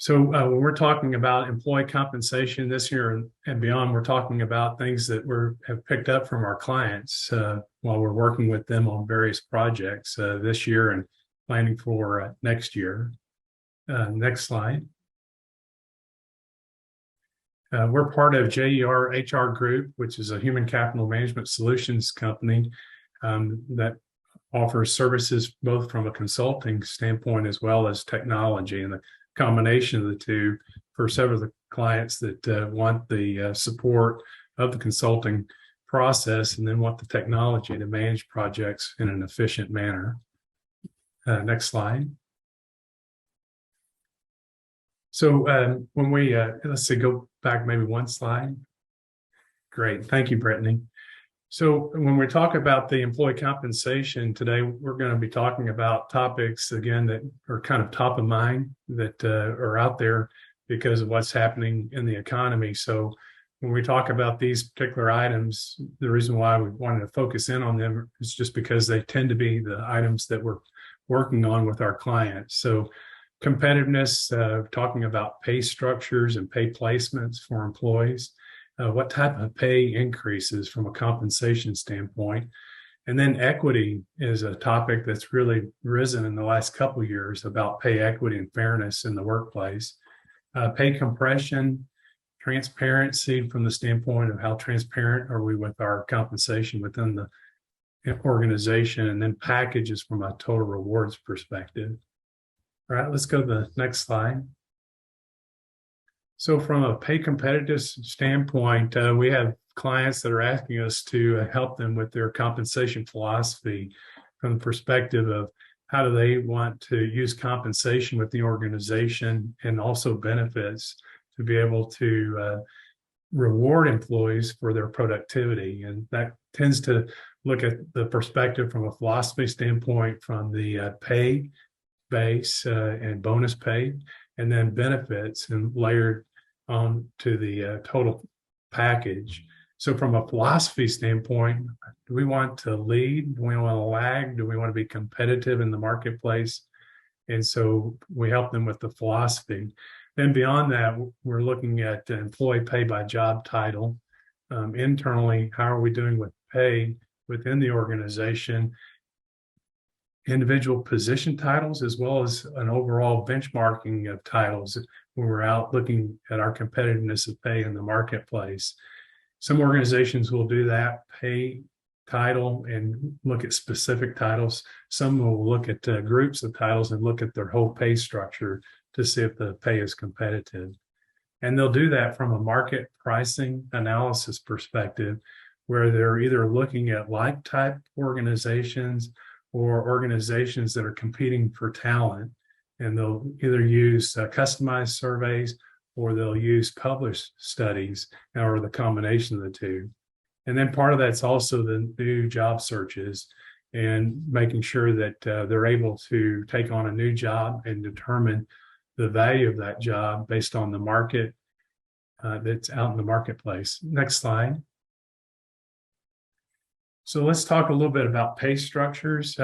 When we're talking about employee compensation this year and beyond, we're talking about things that have picked up from our clients while we're working with them on various projects this year and planning for next year. Next slide. We're part of JER HR Group, which is a human capital management solutions company that offers services both from a consulting standpoint as well as technology, and the combination of the two for several of the clients that want the support of the consulting process and then want the technology to manage projects in an efficient manner. Next slide. So when we, let's see, go back maybe one slide. Great, thank you, Brittany. So when we talk about the employee compensation today, we're going to be talking about topics, again, that are kind of top of mind that are out there because of what's happening in the economy. So when we talk about these particular items, the reason why we wanted to focus in on them is just because they tend to be the items that we're working on with our clients. So competitiveness, talking about pay structures and pay placements for employees. What type of pay increases from a compensation standpoint. And then equity is a topic that's really risen in the last couple of years about pay equity and fairness in the workplace. Pay compression, transparency from the standpoint of how transparent are we with our compensation within the organization, and then packages from a total rewards perspective. All right, let's go to the next slide. So from a pay competitive standpoint, we have clients that are asking us to help them with their compensation philosophy from the perspective of how do they want to use compensation with the organization and also benefits to be able to reward employees for their productivity. And that tends to look at the perspective from a philosophy standpoint from the pay base and bonus pay, and then benefits and layered on to the total package. So from a philosophy standpoint, do we want to lead? Do we want to lag? Do we want to be competitive in the marketplace? And so we help them with the philosophy. Then beyond that, we're looking at employee pay by job title. Internally, how are we doing with pay within the organization? Individual position titles, as well as an overall benchmarking of titles when we're out looking at our competitiveness of pay in the marketplace. Some organizations will do that pay title and look at specific titles. Some will look at groups of titles and look at their whole pay structure to see if the pay is competitive. And they'll do that from a market pricing analysis perspective, where they're either looking at like type organizations or organizations that are competing for talent, and they'll either use customized surveys or they'll use published studies, or the combination of the two. And then part of that's also the new job searches and making sure that they're able to take on a new job and determine the value of that job based on the market that's out in the marketplace. Next slide. So let's talk a little bit about pay structures.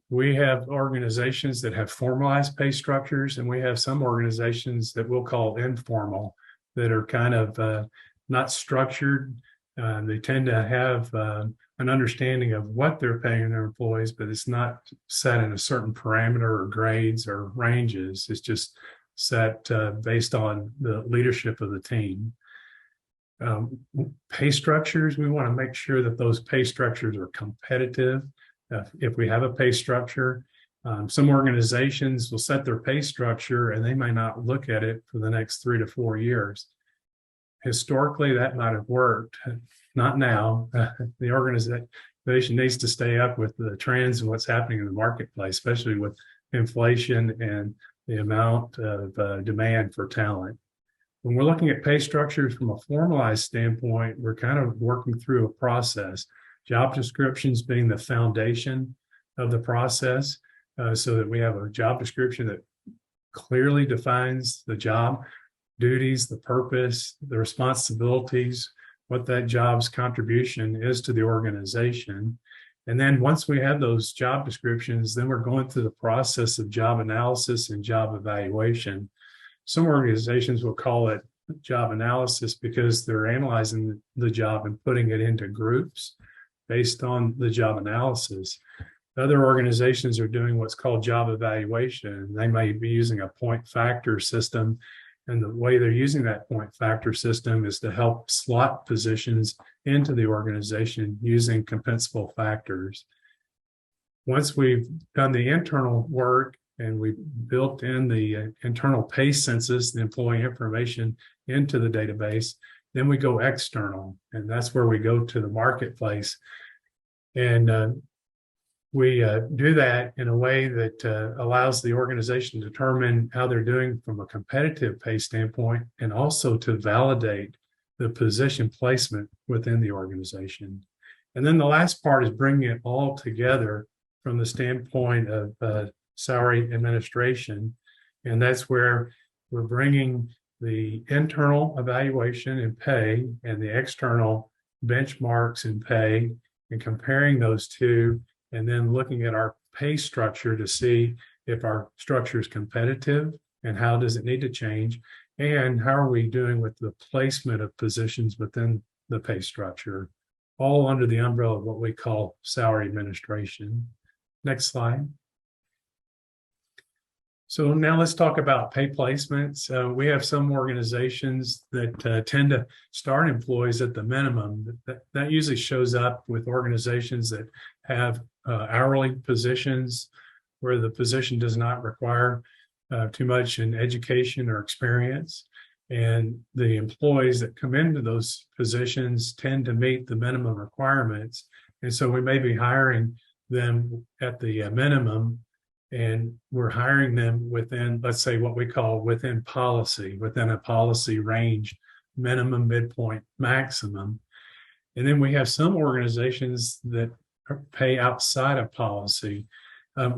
We have organizations that have formalized pay structures, and we have some organizations that we'll call informal, that are kind of not structured. They tend to have an understanding of what they're paying their employees, but it's not set in a certain parameter or grades or ranges. It's just set based on the leadership of the team. Pay structures, we want to make sure that those pay structures are competitive. If we have a pay structure, some organizations will set their pay structure and they may not look at it for the next 3 to 4 years. Historically, that might have worked. Not now. The organization needs to stay up with the trends and what's happening in the marketplace, especially with inflation and the amount of demand for talent. When we're looking at pay structures from a formalized standpoint, we're kind of working through a process. Job descriptions being the foundation of the process, so that we have a job description that clearly defines the job duties, the purpose, the responsibilities, what that job's contribution is to the organization. And then once we have those job descriptions, then we're going through the process of job analysis and job evaluation some organizations will call it job analysis because they're analyzing the job and putting it into groups based on the job analysis. Other organizations are doing what's called job evaluation. They may be using a point factor system. And the way they're using that point factor system is to help slot positions into the organization using compensable factors. Once we've done the internal work and we've built in the internal pay census, the employee information into the database, then we go external. And that's where we go to the marketplace. And we do that in a way that allows the organization to determine how they're doing from a competitive pay standpoint, and also to validate the position placement within the organization. And then the last part is bringing it all together from the standpoint of salary administration. And that's where we're bringing the internal evaluation and pay and the external benchmarks and pay and comparing those two, and then looking at our pay structure to see if our structure is competitive and how does it need to change, and how are we doing with the placement of positions within the pay structure, all under the umbrella of what we call salary administration. Next slide. So now let's talk about pay placements. We have some organizations that tend to start employees at the minimum. That usually shows up with organizations that have hourly positions where the position does not require too much in education or experience. And the employees that come into those positions tend to meet the minimum requirements. And so we may be hiring them at the minimum, and we're hiring them within, let's say, what we call within policy, within a policy range, minimum, midpoint, maximum. And then we have some organizations that pay outside of policy.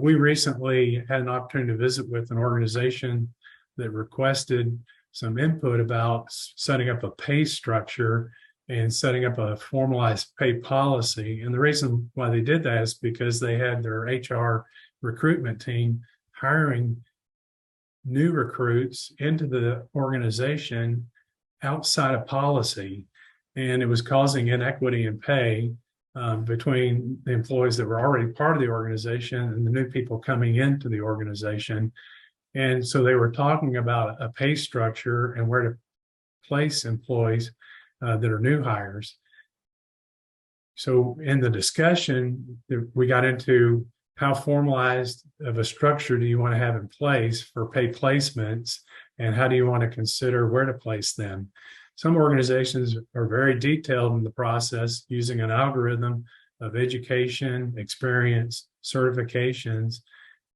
We recently had an opportunity to visit with an organization that requested some input about setting up a pay structure and setting up a formalized pay policy. And the reason why they did that is because they had their HR recruitment team hiring new recruits into the organization outside of policy. And it was causing inequity in pay between the employees that were already part of the organization and the new people coming into the organization. And so they were talking about a pay structure and where to place employees that are new hires. So in the discussion, we got into how formalized of a structure do you want to have in place for pay placements, and how do you want to consider where to place them? Some organizations are very detailed in the process using an algorithm of education, experience, certifications,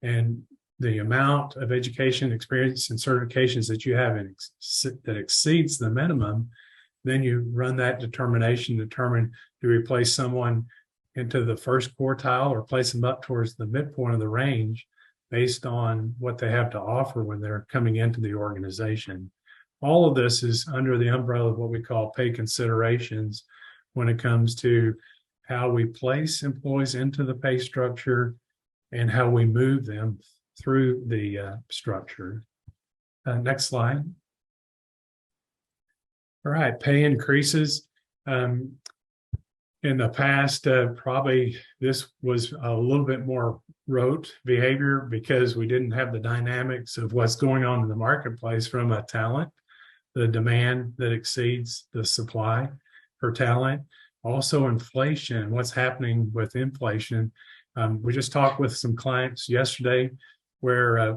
and the amount of education, experience, and certifications that you have that exceeds the minimum. Then you run that determination, determine, do we place someone into the first quartile or place them up towards the midpoint of the range based on what they have to offer when they're coming into the organization. All of this is under the umbrella of what we call pay considerations when it comes to how we place employees into the pay structure and how we move them through the structure. Next slide. All right, pay increases. In the past, probably this was a little bit more rote behavior because we didn't have the dynamics of what's going on in the marketplace from a talent, the demand that exceeds the supply for talent. Also inflation, what's happening with inflation. We just talked with some clients yesterday where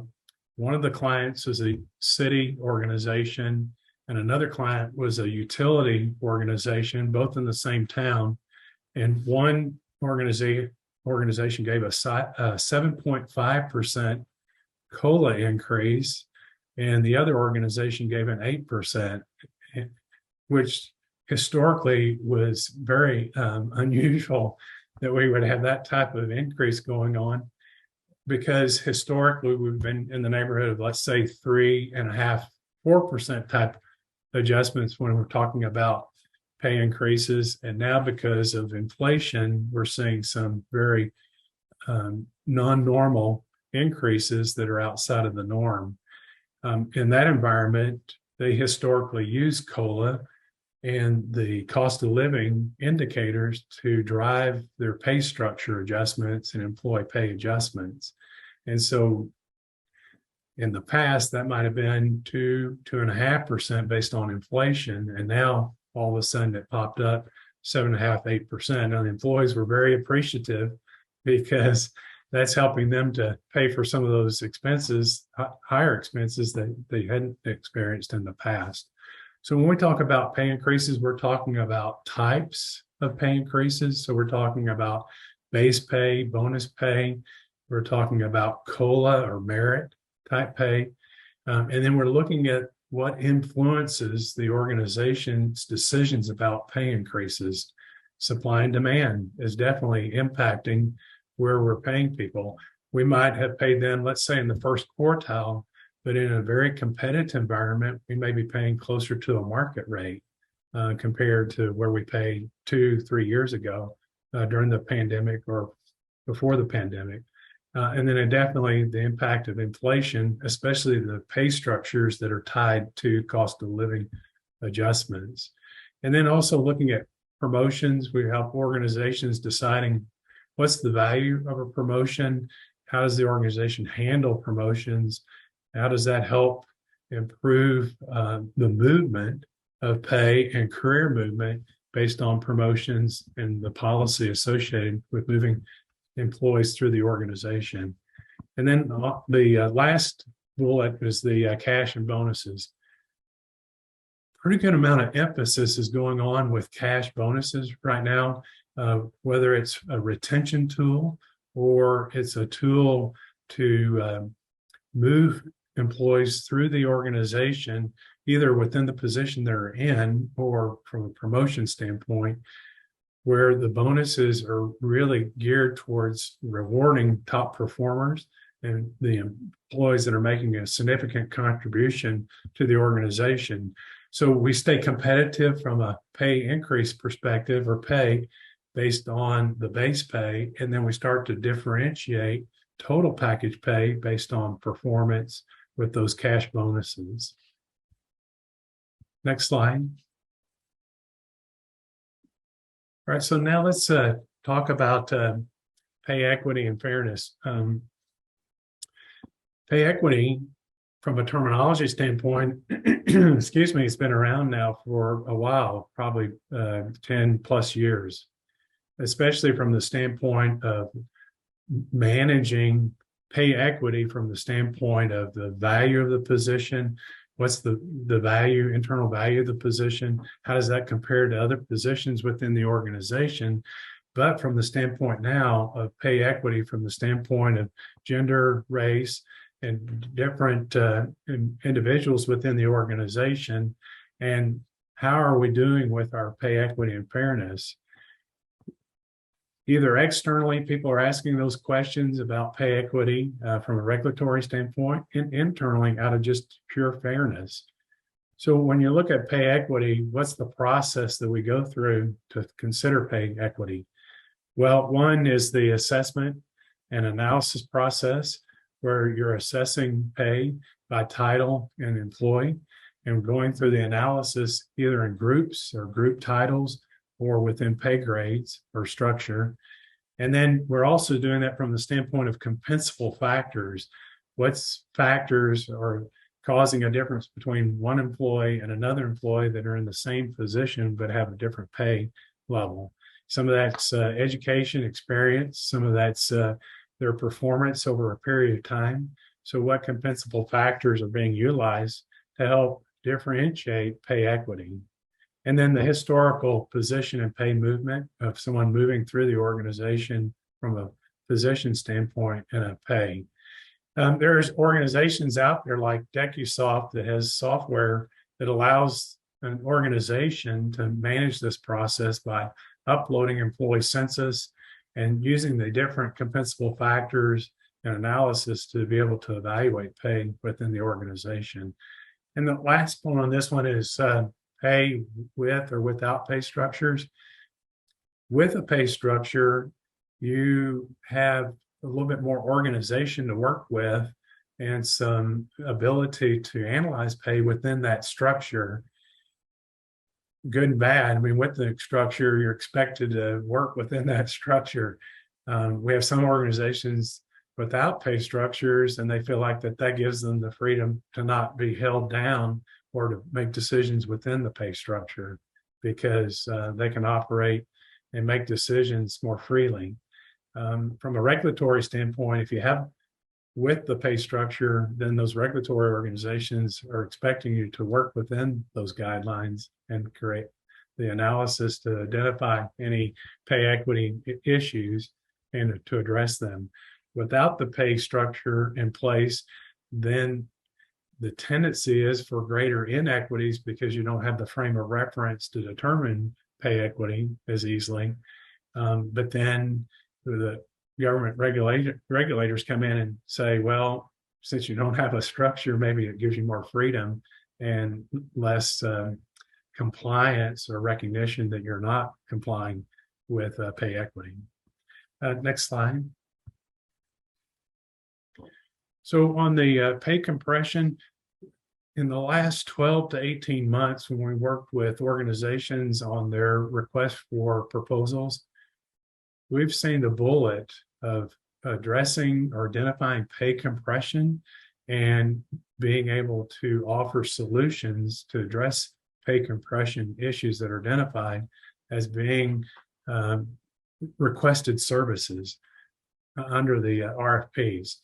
one of the clients was a city organization and another client was a utility organization, both in the same town. And one organization gave a 7.5% COLA increase, and the other organization gave an 8%, which historically was very unusual that we would have that type of increase going on, because historically we've been in the neighborhood of, let's say, 3.5%, 4% type adjustments when we're talking about pay increases. And now because of inflation, we're seeing some very non-normal increases that are outside of the norm. In that environment, they historically use COLA and the cost of living indicators to drive their pay structure adjustments and employee pay adjustments. And so in the past, that might have been 2.5% based on inflation. And now all of a sudden it popped up 7.5%, 8%. And the employees were very appreciative because that's helping them to pay for some of those expenses, higher expenses that they hadn't experienced in the past. So when we talk about pay increases, we're talking about types of pay increases. So we're talking about base pay, bonus pay. We're talking about COLA or merit type pay. And then we're looking at what influences the organization's decisions about pay increases. Supply and demand is definitely impacting where we're paying people. We might have paid them, let's say, in the first quartile, but in a very competitive environment, we may be paying closer to a market rate compared to where we paid 2-3 years ago during the pandemic or before the pandemic. And then definitely the impact of inflation, especially the pay structures that are tied to cost of living adjustments. And then also looking at promotions, we help organizations deciding what's the value of a promotion, how does the organization handle promotions, how does that help improve the movement of pay and career movement based on promotions and the policy associated with moving employees through the organization. And then the last bullet is the cash and bonuses. Pretty good amount of emphasis is going on with cash bonuses right now, whether it's a retention tool or it's a tool to move employees through the organization, either within the position they're in or from a promotion standpoint, where the bonuses are really geared towards rewarding top performers and the employees that are making a significant contribution to the organization. So we stay competitive from a pay increase perspective or pay based on the base pay, and then we start to differentiate total package pay based on performance with those cash bonuses. Next slide. All right, so now let's talk about pay equity and fairness. Pay equity, from a terminology standpoint, excuse me, it's been around now for a while, probably 10 plus years, especially from the standpoint of managing pay equity from the standpoint of the value of the position. What's the value, internal value of the position? How does that compare to other positions within the organization? But from the standpoint now of pay equity, from the standpoint of gender, race, and different individuals within the organization, and how are we doing with our pay equity and fairness? Either externally, people are asking those questions about pay equity from a regulatory standpoint, and internally out of just pure fairness. So when you look at pay equity, what's the process that we go through to consider pay equity? Well, one is the assessment and analysis process, where you're assessing pay by title and employee, and going through the analysis either in groups or group titles or within pay grades or structure. And then we're also doing that from the standpoint of compensable factors. What's factors are causing a difference between one employee and another employee that are in the same position but have a different pay level? Some of that's education, experience. Some of that's their performance over a period of time. So what compensable factors are being utilized to help differentiate pay equity? And then the historical position and pay movement of someone moving through the organization from a position standpoint and a pay. There's organizations out there like DecuSoft that has software that allows an organization to manage this process by uploading employee census and using the different compensable factors and analysis to be able to evaluate pay within the organization. And the last one on this one is pay with or without pay structures. With a pay structure, you have a little bit more organization to work with and some ability to analyze pay within that structure, good and bad. I mean, with the structure, you're expected to work within that structure. We have some organizations without pay structures, and they feel like that gives them the freedom to not be held down or to make decisions within the pay structure, because they can operate and make decisions more freely. From a regulatory standpoint, if you have with the pay structure, then those regulatory organizations are expecting you to work within those guidelines and create the analysis to identify any pay equity issues and to address them. Without the pay structure in place, then the tendency is for greater inequities because you don't have the frame of reference to determine pay equity as easily. But then the government regulators come in and say, well, since you don't have a structure, maybe it gives you more freedom and less compliance or recognition that you're not complying with pay equity. Next slide. So on the pay compression, in the last 12 to 18 months, when we worked with organizations on their request for proposals, we've seen the bullet of addressing or identifying pay compression and being able to offer solutions to address pay compression issues that are identified as being requested services under the RFPs.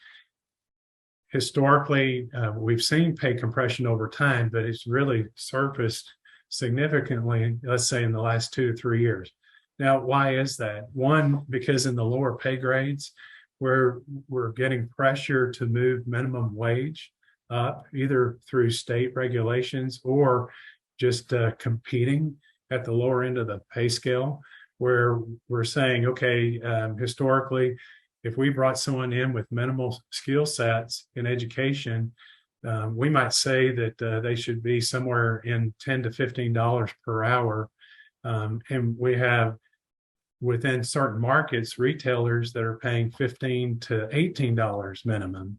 Historically, we've seen pay compression over time, but it's really surfaced significantly, let's say in the last 2 to 3 years. Now, why is that? One, because in the lower pay grades, we're getting pressure to move minimum wage up, either through state regulations or just competing at the lower end of the pay scale, where we're saying, okay, historically, if we brought someone in with minimal skill sets in education, we might say that they should be somewhere in $10 to $15 per hour. And we have within certain markets, retailers that are paying $15 to $18 minimum.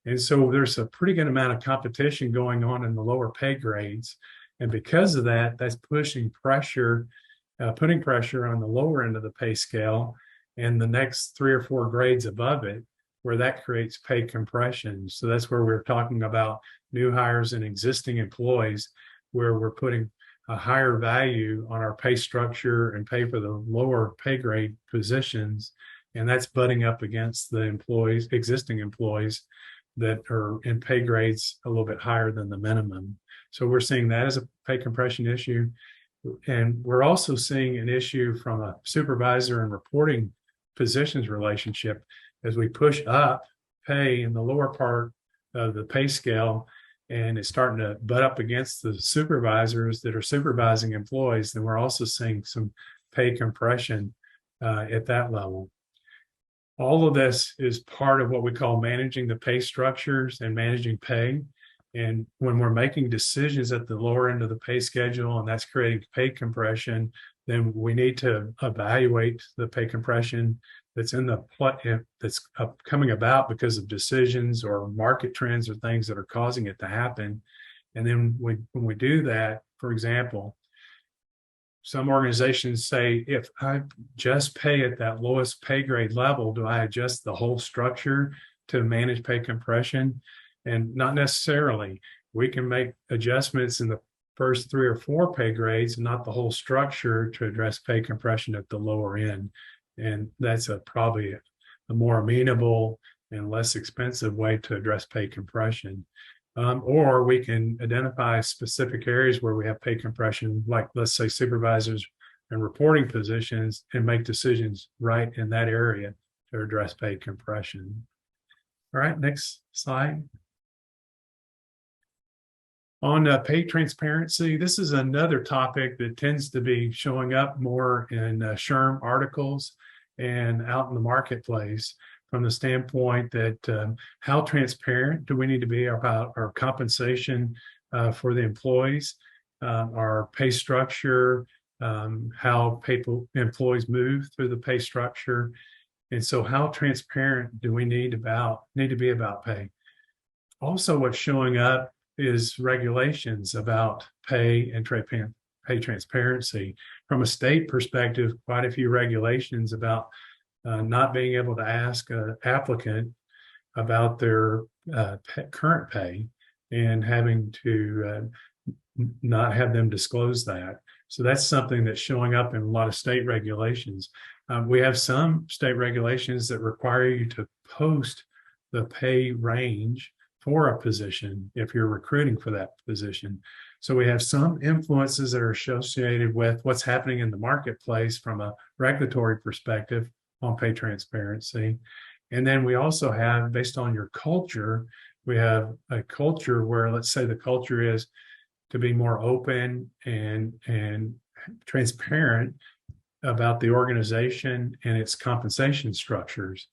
And so there's a pretty good amount of competition going on in the lower pay grades. And because of that, that's putting pressure on the lower end of the pay scale and the next 3 or 4 grades above it, where that creates pay compression. So that's where we're talking about new hires and existing employees, where we're putting a higher value on our pay structure and pay for the lower pay grade positions. And that's butting up against the existing employees that are in pay grades a little bit higher than the minimum. So we're seeing that as a pay compression issue. And we're also seeing an issue from a supervisor and reporting positions relationship as we push up pay in the lower part of the pay scale, and it's starting to butt up against the supervisors that are supervising employees. Then we're also seeing some pay compression at that level. All of this is part of what we call managing the pay structures and managing pay. And when we're making decisions at the lower end of the pay schedule, and that's creating pay compression, then we need to evaluate the pay compression that's coming about because of decisions or market trends or things that are causing it to happen. And then when we do that, for example, some organizations say, if I just pay at that lowest pay grade level, do I adjust the whole structure to manage pay compression? And not necessarily. We can make adjustments in the first 3 or 4 pay grades, not the whole structure, to address pay compression at the lower end. And that's probably a more amenable and less expensive way to address pay compression. Or we can identify specific areas where we have pay compression, like let's say supervisors and reporting positions, and make decisions right in that area to address pay compression. All right, next slide. On pay transparency, this is another topic that tends to be showing up more in SHRM articles and out in the marketplace, from the standpoint that how transparent do we need to be about our compensation for the employees, our pay structure, how employees move through the pay structure. And so how transparent do we need to be about pay? Also, what's showing up is regulations about pay and pay transparency. From a state perspective, quite a few regulations about not being able to ask an applicant about their current pay and having to not have them disclose that. So that's something that's showing up in a lot of state regulations. We have some state regulations that require you to post the pay range for a position if you're recruiting for that position. So we have some influences that are associated with what's happening in the marketplace from a regulatory perspective on pay transparency. And then we also have, based on your culture, we have a culture where, let's say the culture is to be more open and transparent about the organization and its compensation structures.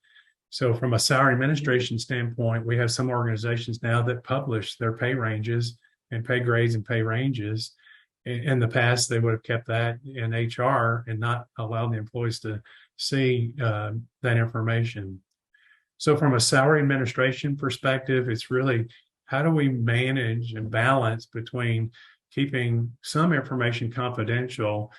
So from a salary administration standpoint, we have some organizations now that publish their pay ranges and pay grades and pay ranges. In the past, they would have kept that in HR and not allowed the employees to see that information. So from a salary administration perspective, it's really how do we manage and balance between keeping some information confidential.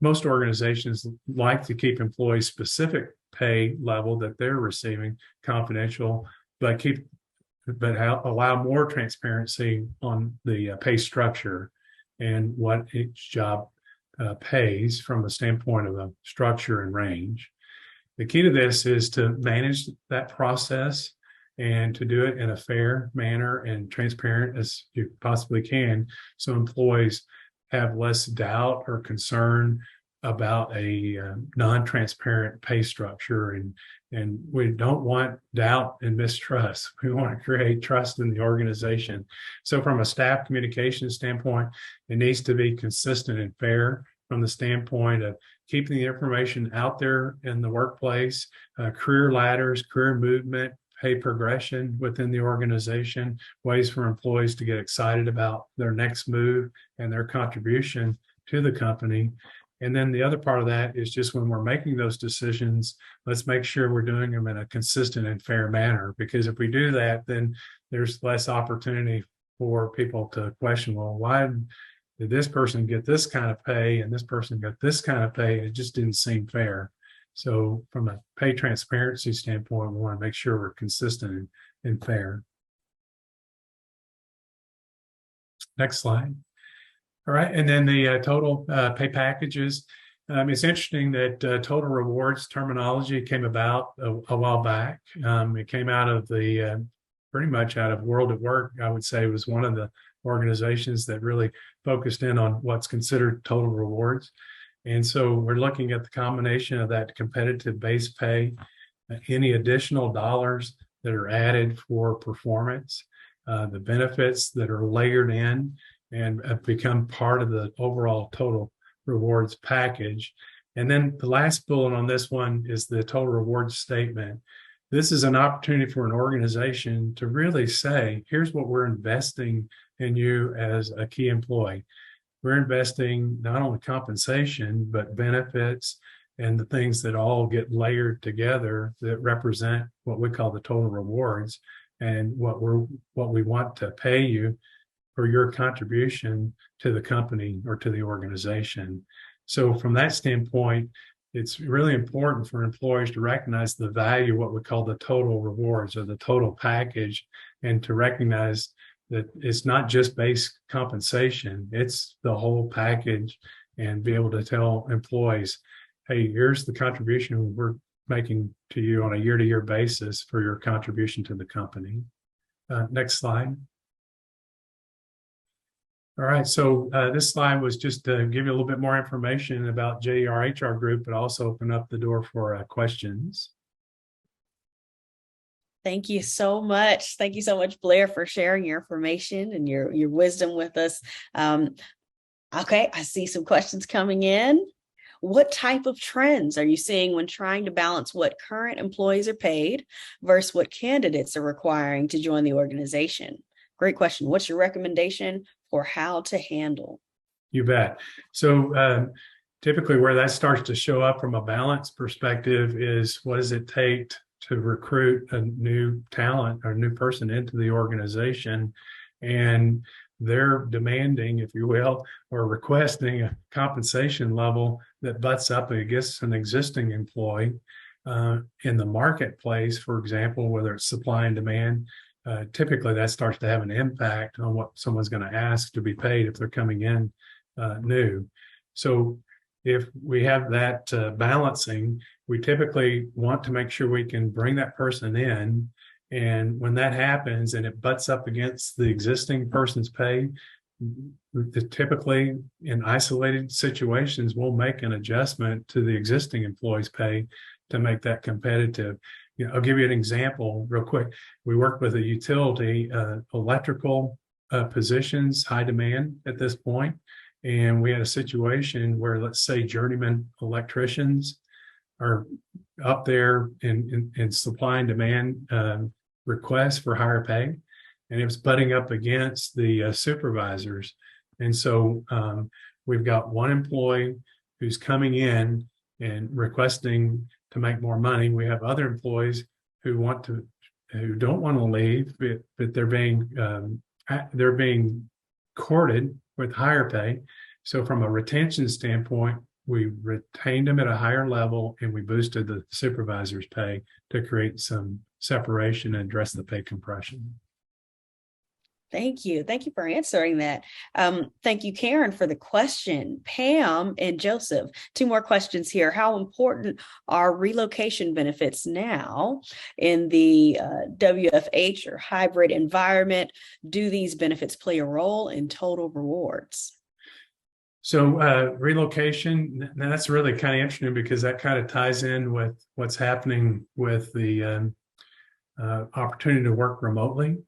Most organizations like to keep employees' specific pay level that they're receiving confidential, but allow more transparency on the pay structure and what each job pays from the standpoint of a structure and range. The key to this is to manage that process and to do it in a fair manner and transparent as you possibly can, so employees have less doubt or concern about a non-transparent pay structure. And we don't want doubt and mistrust. We want to create trust in the organization. So from a staff communication standpoint, it needs to be consistent and fair from the standpoint of keeping the information out there in the workplace, career ladders, career movement, pay progression within the organization, ways for employees to get excited about their next move and their contribution to the company. And then the other part of that is just when we're making those decisions, let's make sure we're doing them in a consistent and fair manner, because if we do that, then there's less opportunity for people to question, well, why did this person get this kind of pay and this person got this kind of pay? It just didn't seem fair. So from a pay transparency standpoint, we want to make sure we're consistent and fair. Next slide. All right, and then the total pay packages. It's interesting that total rewards terminology came about a while back. It came out of pretty much out of World at Work. I would say was one of the organizations that really focused in on what's considered total rewards. And so we're looking at the combination of that competitive base pay, any additional dollars that are added for performance, the benefits that are layered in and have become part of the overall total rewards package. And then the last bullet on this one is the total rewards statement. This is an opportunity for an organization to really say, here's what we're investing in you as a key employee. We're investing not only compensation, but benefits and the things that all get layered together that represent what we call the total rewards and what we want to pay you for your contribution to the company or to the organization. So from that standpoint, it's really important for employers to recognize the value of what we call the total rewards or the total package, and to recognize that it's not just base compensation, it's the whole package, and be able to tell employees, hey, here's the contribution we're making to you on a year-to-year basis for your contribution to the company. Next slide. All right, so this slide was just to give you a little bit more information about JER HR Group, but also open up the door for questions. Thank you so much. Thank you so much, Blair, for sharing your information and your wisdom with us. Okay, I see some questions coming in. What type of trends are you seeing when trying to balance what current employees are paid versus what candidates are requiring to join the organization? Great question. What's your recommendation for how to handle? You bet. So typically where that starts to show up from a balance perspective is what does it take to recruit a new talent or new person into the organization, and they're demanding, if you will, or requesting a compensation level that butts up against an existing employee in the marketplace, for example, whether it's supply and demand, typically that starts to have an impact on what someone's going to ask to be paid if they're coming in new. So if we have that balancing, we typically want to make sure we can bring that person in. And when that happens and it butts up against the existing person's pay, typically in isolated situations, we'll make an adjustment to the existing employee's pay to make that competitive. I'll give you an example real quick. We work with a utility, electrical positions, high demand at this point. And we had a situation where, let's say, journeyman electricians are up there in supply and demand requests for higher pay, and it was butting up against the supervisors. And so we've got one employee who's coming in and requesting to make more money. We have other employees who don't want to leave, but they're being courted with higher pay. So from a retention standpoint, we retained them at a higher level and we boosted the supervisor's pay to create some separation and address the pay compression. Thank you. Thank you for answering that. Thank you, Karen, for the question. Pam and Joseph, two more questions here. How important are relocation benefits now in the WFH or hybrid environment? Do these benefits play a role in total rewards? So relocation, that's really kind of interesting because that kind of ties in with what's happening with the opportunity to work remotely.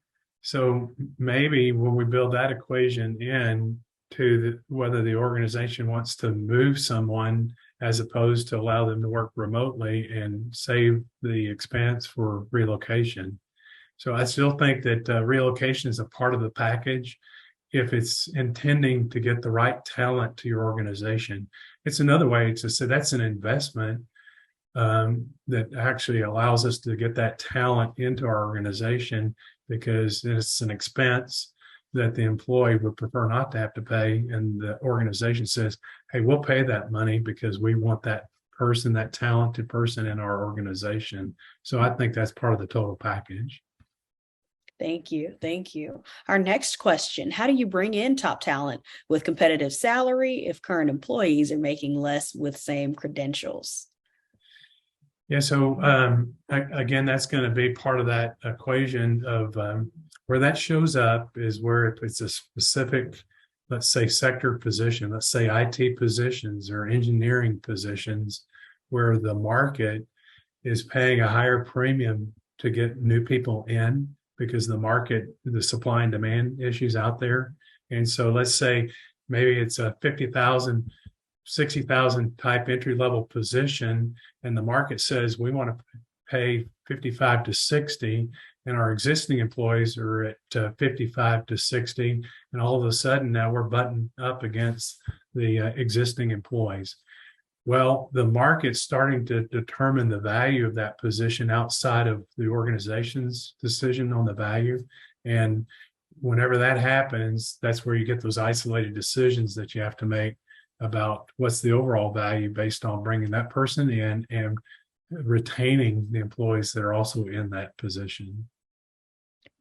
So maybe when we build that equation in to whether the organization wants to move someone as opposed to allow them to work remotely and save the expense for relocation. So I still think that relocation is a part of the package if it's intending to get the right talent to your organization. It's another way to say that's an investment that actually allows us to get that talent into our organization, because it's an expense that the employee would prefer not to have to pay. And the organization says, hey, we'll pay that money because we want that person, that talented person in our organization. So I think that's part of the total package. Thank you. Thank you. Our next question, how do you bring in top talent with competitive salary if current employees are making less with same credentials? Yeah, so again, that's going to be part of that equation of where that shows up is where it's a specific, let's say, sector position, let's say IT positions or engineering positions, where the market is paying a higher premium to get new people in because the market, the supply and demand issues out there. And so let's say maybe it's a 50,000, 60,000 type entry level position, and the market says we want to pay 55 to 60, and our existing employees are at 55 to 60, and all of a sudden now we're butting up against the existing employees. Well, the market's starting to determine the value of that position outside of the organization's decision on the value. And whenever that happens, that's where you get those isolated decisions that you have to make about what's the overall value based on bringing that person in and retaining the employees that are also in that position.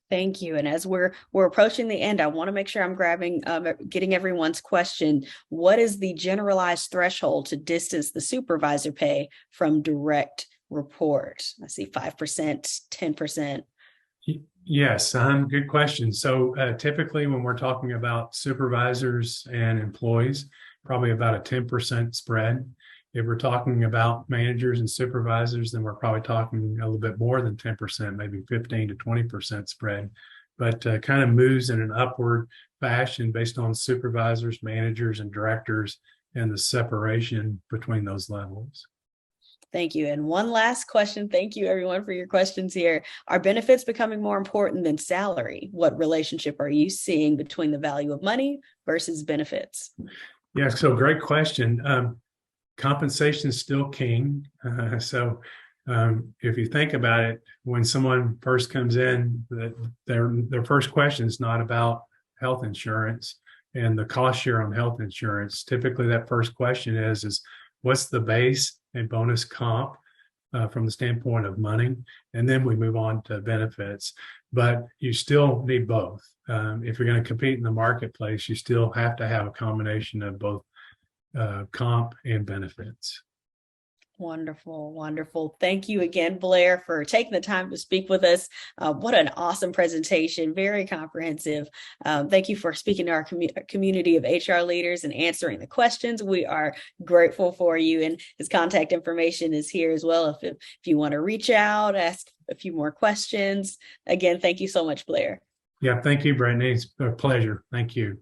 Thank you. And as we're approaching the end, I want to make sure I'm getting everyone's question. What is the generalized threshold to distance the supervisor pay from direct report? I see 5%, 10%. Yes, good question. So typically when we're talking about supervisors and employees, probably about a 10% spread. If we're talking about managers and supervisors, then we're probably talking a little bit more than 10%, maybe 15 to 20% spread, but kind of moves in an upward fashion based on supervisors, managers, and directors and the separation between those levels. Thank you. And one last question. Thank you, everyone, for your questions here. Are benefits becoming more important than salary? What relationship are you seeing between the value of money versus benefits? Yeah, so great question. Compensation is still king. So If you think about it, when someone first comes in, their first question is not about health insurance and the cost share on health insurance. Typically, that first question is what's the base and bonus comp from the standpoint of money, and then we move on to benefits. But you still need both. If you're going to compete in the marketplace, you still have to have a combination of both comp and benefits. Wonderful, wonderful. Thank you again, Blair, for taking the time to speak with us. What an awesome presentation, very comprehensive. Thank you for speaking to our community of HR leaders and answering the questions. We are grateful for you, and his contact information is here as well if you want to reach out, ask a few more questions. Again, thank you so much, Blair. Yeah, thank you, Brittany. It's a pleasure. Thank you.